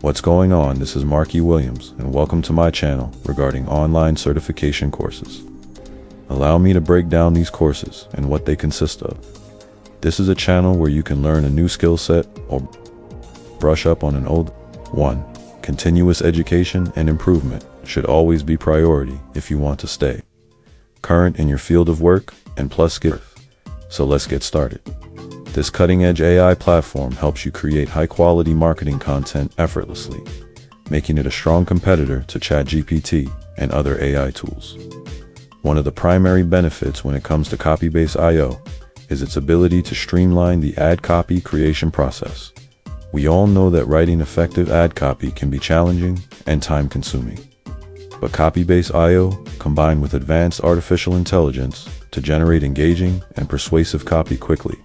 What's going on? This is Markie Williams, and welcome to my channel regarding online certification courses. Allow me to break down these courses and what they consist of. This is a channel where you can learn a new skill set or brush up on an old one. Continuous education and improvement should always be priority if you want to stay current in your field of work and plus skills. So let's get started. This cutting-edge AI platform helps you create high-quality marketing content effortlessly, making it a strong competitor to ChatGPT and other AI tools. One of the primary benefits when it comes to Copybase.io is its ability to streamline the ad copy creation process. We all know that writing effective ad copy can be challenging and time-consuming. But Copybase.io, combined with advanced artificial intelligence to generate engaging and persuasive copy quickly.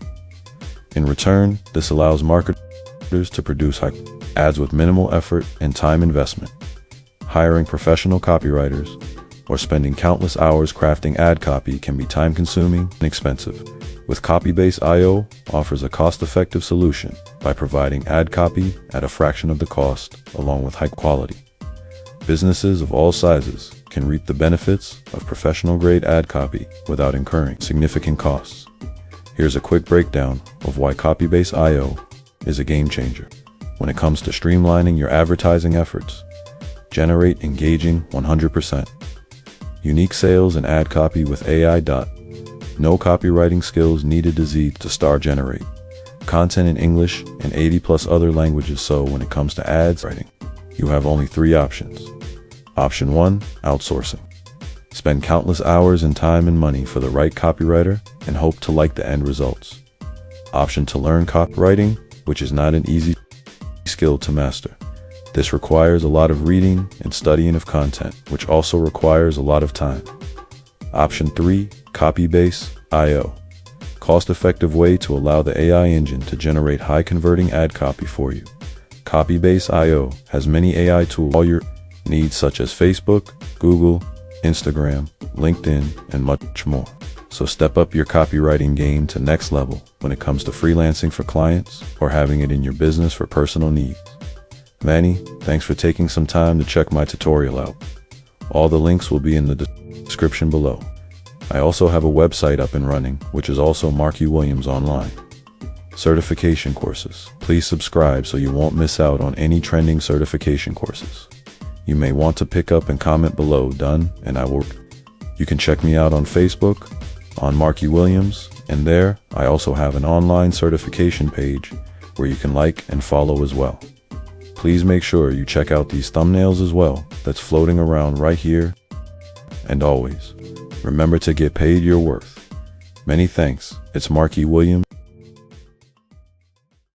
In return, this allows marketers to produce high ads with minimal effort and time investment. Hiring professional copywriters or spending countless hours crafting ad copy can be time-consuming and expensive. With Copybase.io offers a cost-effective solution by providing ad copy at a fraction of the cost, along with high quality. Businesses of all sizes can reap the benefits of professional-grade ad copy without incurring significant costs. Here's a quick breakdown of why Copybase.io is a game changer when it comes to streamlining your advertising efforts. Generate engaging 100%. Unique sales and ad copy with AI. No copywriting skills needed to start generate. Content in English and 80+ other languages, so when it comes to ads writing, you have only 3 options. Option 1, outsourcing. Spend countless hours and time and money for the right copywriter and hope to like the end results. Option 2, learn copywriting, which is not an easy skill to master. This requires a lot of reading and studying of content, which also requires a lot of time. Option 3, Copybase.io. Cost-effective way to allow the AI engine to generate high-converting ad copy for you. Copybase.io has many AI tools all your needs, such as Facebook, Google, Instagram, LinkedIn, and much more. So step up your copywriting game to next level when it comes to freelancing for clients or having it in your business for personal needs. Manny, thanks for taking some time to check my tutorial out. All the links will be in the description below. I also have a website up and running, which is also Markie Williams Online. Certification courses. Please subscribe so you won't miss out on any trending certification courses. You may want to pick up and comment below, done, and I will. You can check me out on Facebook, on Markie Williams, and there I also have an online certification page where you can like and follow as well. Please make sure you check out these thumbnails as well that's floating around right here. And always, remember to get paid your worth. Many thanks. It's Markie Williams.